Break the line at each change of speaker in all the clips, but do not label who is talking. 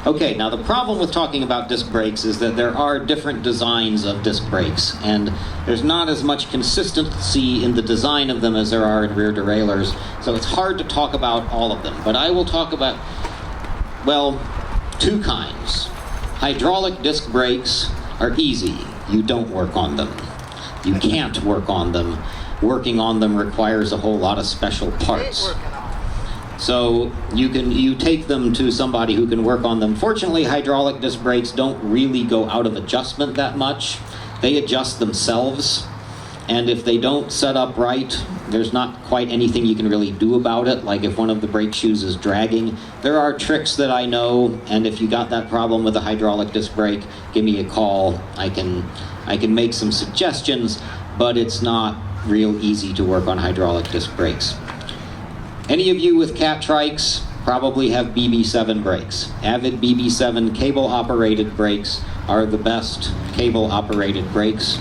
Okay, now the problem with talking about disc brakes is that there are different designs of disc brakes, and there's not as much consistency in the design of them as there are in rear derailleurs, so it's hard to talk about all of them. But I will talk about, well, two kinds. Hydraulic disc brakes are easy. You don't work on them. You can't work on them. Working on them requires a whole lot of special parts. So you take them to somebody who can work on them. Fortunately, hydraulic disc brakes don't really go out of adjustment that much. They adjust themselves, and if they don't set up right, there's not quite anything you can really do about it. Like if one of the brake shoes is dragging, there are tricks that I know, and if you got that problem with a hydraulic disc brake, give me a call. I can make some suggestions, but it's not real easy to work on hydraulic disc brakes. Any of you with cat trikes probably have BB7 brakes. Avid BB7 cable-operated brakes are the best cable-operated brakes.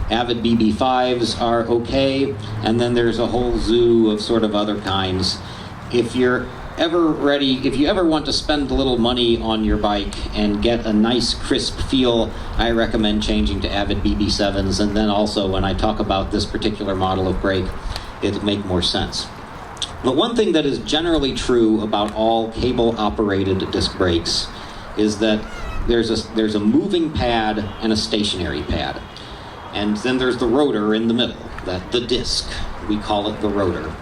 Avid BB5s are okay, and then there's a whole zoo of sort of other kinds. If you ever want to spend a little money on your bike and get a nice crisp feel, I recommend changing to Avid BB7s, and then also when I talk about this particular model of brake, it'll make more sense. But one thing that is generally true about all cable-operated disc brakes is that there's a moving pad and a stationary pad. And then there's the rotor in the middle, the disc. We call it the rotor.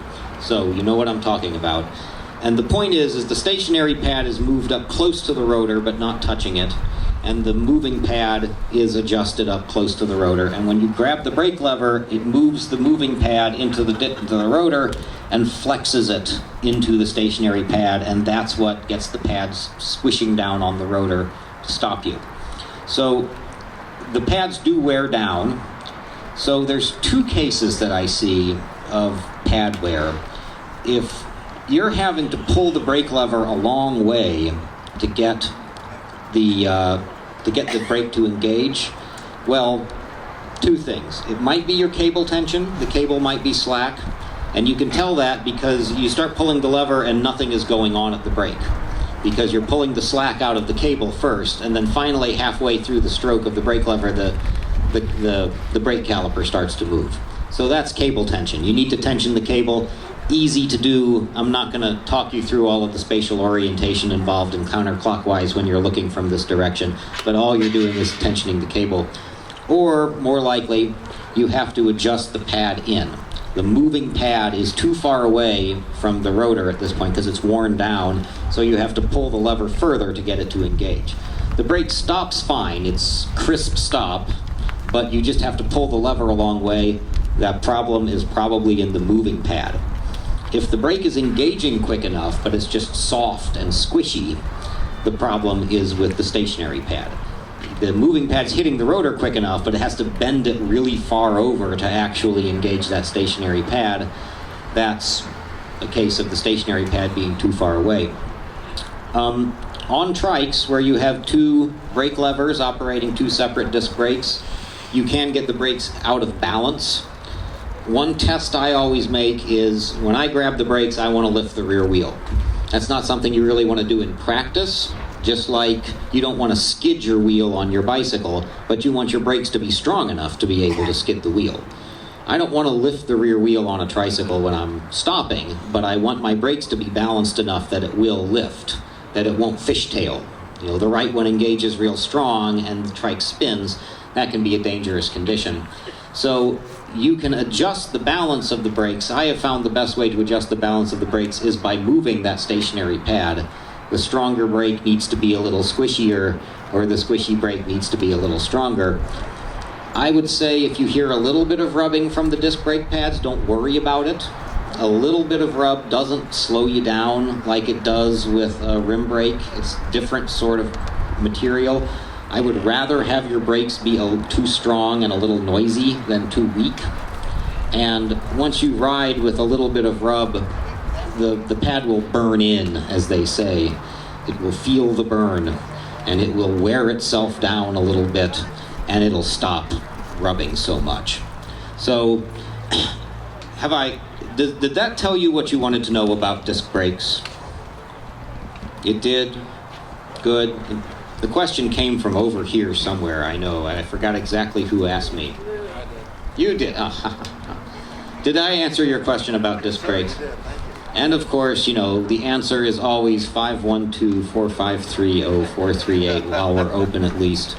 So you know what I'm talking about. And the point is the stationary pad is moved up close to the rotor but not touching it. And the moving pad is adjusted up close to the rotor. And when you grab the brake lever, it moves the moving pad into the rotor and flexes it into the stationary pad, and that's what gets the pads squishing down on the rotor to stop you. So the pads do wear down. So there's two cases that I see of pad wear. If you're having to pull the brake lever a long way to get the brake to engage, well, two things. It might be your cable tension. The cable might be slack. And you can tell that because you start pulling the lever and nothing is going on at the brake. Because you're pulling the slack out of the cable first, and then finally halfway through the stroke of the brake lever, the brake caliper starts to move. So that's cable tension. You need to tension the cable. Easy to do. I'm not going to talk you through all of the spatial orientation involved in counterclockwise when you're looking from this direction, but all you're doing is tensioning the cable. Or, more likely, you have to adjust the pad in. The moving pad is too far away from the rotor at this point because it's worn down, so you have to pull the lever further to get it to engage. The brake stops fine, it's crisp stop, but you just have to pull the lever a long way. That problem is probably in the moving pad. If the brake is engaging quick enough, but it's just soft and squishy, the problem is with the stationary pad. The moving pad's hitting the rotor quick enough, but it has to bend it really far over to actually engage that stationary pad. That's a case of the stationary pad being too far away. On trikes, where you have two brake levers operating two separate disc brakes, you can get the brakes out of balance. One test I always make is when I grab the brakes, I want to lift the rear wheel. That's not something you really want to do in practice. Just like you don't want to skid your wheel on your bicycle, but you want your brakes to be strong enough to be able to skid the wheel. I don't want to lift the rear wheel on a tricycle when I'm stopping, but I want my brakes to be balanced enough that it will lift, that it won't fishtail. You know, the right one engages real strong and the trike spins. That can be a dangerous condition. So you can adjust the balance of the brakes. I have found the best way to adjust the balance of the brakes is by moving that stationary pad. The stronger brake needs to be a little squishier, or the squishy brake needs to be a little stronger. I would say if you hear a little bit of rubbing from the disc brake pads, don't worry about it. A little bit of rub doesn't slow you down like it does with a rim brake. It's different sort of material. I would rather have your brakes be too strong and a little noisy than too weak. And once you ride with a little bit of rub, the pad will burn in, as they say. It will feel the burn, and it will wear itself down a little bit, and it'll stop rubbing so much. So, did that tell you what you wanted to know about disc brakes? It did? good. The question came from over here somewhere, I know. I forgot exactly who asked me. You did. Did I answer your question about disc brakes? And of course, the answer is always 512-453-0438 while we're open at least.